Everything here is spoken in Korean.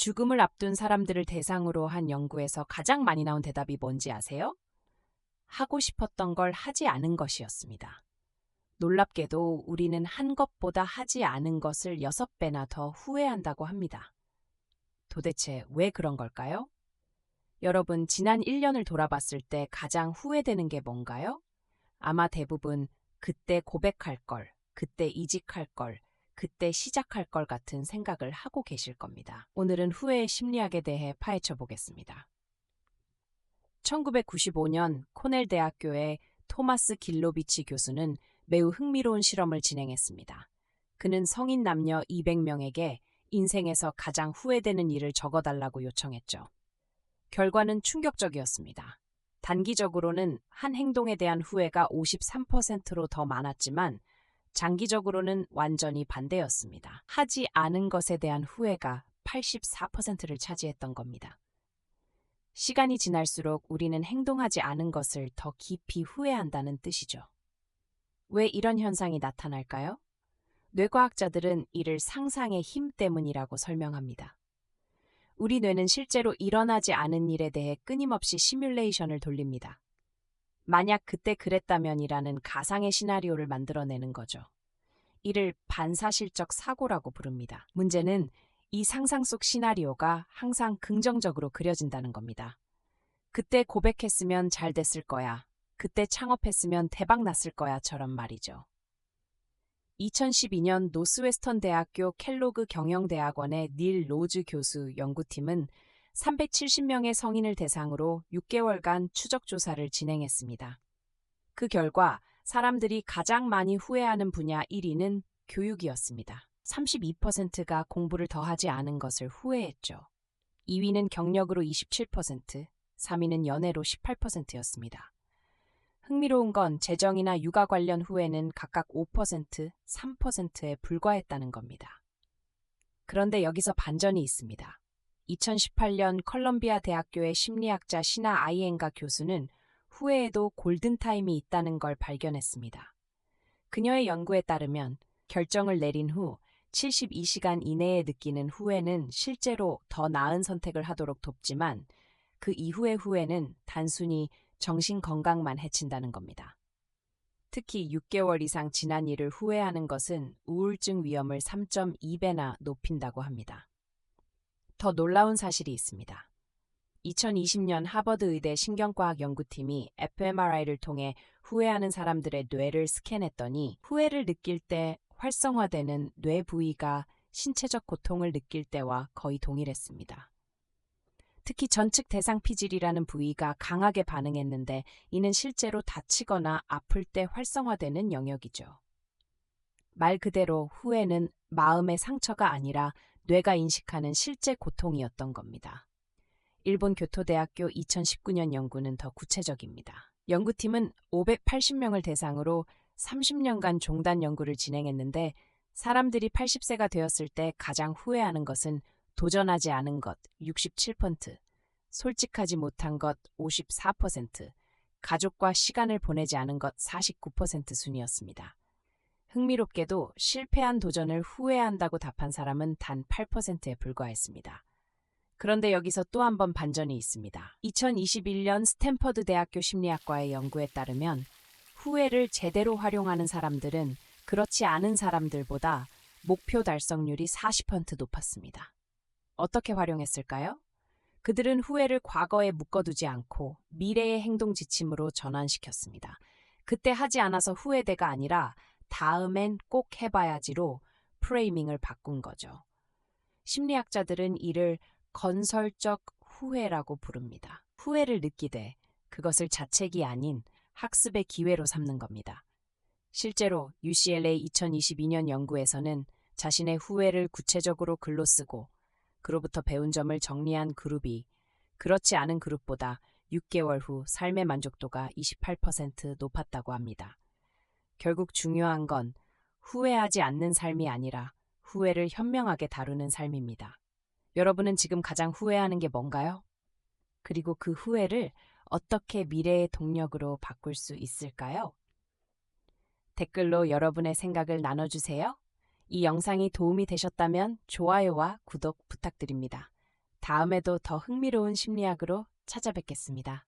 죽음을 앞둔 사람들을 대상으로 한 연구에서 가장 많이 나온 대답이 뭔지 아세요? 하고 싶었던 걸 하지 않은 것이었습니다. 놀랍게도 우리는 한 것보다 하지 않은 것을 6배나 더 후회한다고 합니다. 도대체 왜 그런 걸까요? 여러분, 지난 1년을 돌아봤을 때 가장 후회되는 게 뭔가요? 아마 대부분 그때 고백할 걸, 그때 이직할 걸, 그때 시작할 걸 같은 생각을 하고 계실 겁니다. 오늘은 후회의 심리학에 대해 파헤쳐 보겠습니다. 1995년 코넬 대학교의 토마스 길로비치 교수는 매우 흥미로운 실험을 진행했습니다. 그는 성인 남녀 200명에게 인생에서 가장 후회되는 일을 적어달라고 요청했죠. 결과는 충격적이었습니다. 단기적으로는 한 행동에 대한 후회가 53%로 더 많았지만 장기적으로는 완전히 반대였습니다. 하지 않은 것에 대한 후회가 84%를 차지했던 겁니다. 시간이 지날수록 우리는 행동하지 않은 것을 더 깊이 후회한다는 뜻이죠. 왜 이런 현상이 나타날까요? 뇌과학자들은 이를 상상의 힘 때문이라고 설명합니다. 우리 뇌는 실제로 일어나지 않은 일에 대해 끊임없이 시뮬레이션을 돌립니다. 만약 그때 그랬다면이라는 가상의 시나리오를 만들어내는 거죠. 이를 반사실적 사고라고 부릅니다. 문제는 이 상상 속 시나리오가 항상 긍정적으로 그려진다는 겁니다. 그때 고백했으면 잘 됐을 거야. 그때 창업했으면 대박 났을 거야처럼 말이죠. 2012년 노스웨스턴 대학교 켈로그 경영대학원의 닐 로즈 교수 연구팀은 370명의 성인을 대상으로 6개월간 추적 조사를 진행했습니다. 그 결과 사람들이 가장 많이 후회하는 분야 1위는 교육이었습니다. 32%가 공부를 더 하지 않은 것을 후회했죠. 2위는 경력으로 27%, 3위는 연애로 18%였습니다. 흥미로운 건 재정이나 육아 관련 후회는 각각 5%, 3%에 불과했다는 겁니다. 그런데 여기서 반전이 있습니다. 2018년 컬럼비아 대학교의 심리학자 시나 아이엔가 교수는 후회에도 골든타임이 있다는 걸 발견했습니다. 그녀의 연구에 따르면 결정을 내린 후 72시간 이내에 느끼는 후회는 실제로 더 나은 선택을 하도록 돕지만 그 이후의 후회는 단순히 정신 건강만 해친다는 겁니다. 특히 6개월 이상 지난 일을 후회하는 것은 우울증 위험을 3.2배나 높인다고 합니다. 더 놀라운 사실이 있습니다. 2020년 하버드 의대 신경과학 연구팀이 fMRI를 통해 후회하는 사람들의 뇌를 스캔했더니 후회를 느낄 때 활성화되는 뇌 부위가 신체적 고통을 느낄 때와 거의 동일했습니다. 특히 전측 대상 피질이라는 부위가 강하게 반응했는데 이는 실제로 다치거나 아플 때 활성화되는 영역이죠. 말 그대로 후회는 마음의 상처가 아니라 뇌가 인식하는 실제 고통이었던 겁니다. 일본 교토대학교 2019년 연구는 더 구체적입니다. 연구팀은 580명을 대상으로 30년간 종단 연구를 진행했는데 사람들이 80세가 되었을 때 가장 후회하는 것은 도전하지 않은 것 67%, 솔직하지 못한 것 54%, 가족과 시간을 보내지 않은 것 49% 순이었습니다. 흥미롭게도 실패한 도전을 후회한다고 답한 사람은 단 8%에 불과했습니다. 그런데 여기서 또 한 번 반전이 있습니다. 2021년 스탠퍼드 대학교 심리학과의 연구에 따르면 후회를 제대로 활용하는 사람들은 그렇지 않은 사람들보다 목표 달성률이 40% 높았습니다. 어떻게 활용했을까요? 그들은 후회를 과거에 묶어두지 않고 미래의 행동 지침으로 전환시켰습니다. 그때 하지 않아서 후회대가 아니라 다음엔 꼭 해봐야지로 프레이밍을 바꾼 거죠. 심리학자들은 이를 건설적 후회라고 부릅니다. 후회를 느끼되 그것을 자책이 아닌 학습의 기회로 삼는 겁니다. 실제로 UCLA 2022년 연구에서는 자신의 후회를 구체적으로 글로 쓰고 그로부터 배운 점을 정리한 그룹이 그렇지 않은 그룹보다 6개월 후 삶의 만족도가 28% 높았다고 합니다. 결국 중요한 건 후회하지 않는 삶이 아니라 후회를 현명하게 다루는 삶입니다. 여러분은 지금 가장 후회하는 게 뭔가요? 그리고 그 후회를 어떻게 미래의 동력으로 바꿀 수 있을까요? 댓글로 여러분의 생각을 나눠주세요. 이 영상이 도움이 되셨다면 좋아요와 구독 부탁드립니다. 다음에도 더 흥미로운 심리학으로 찾아뵙겠습니다.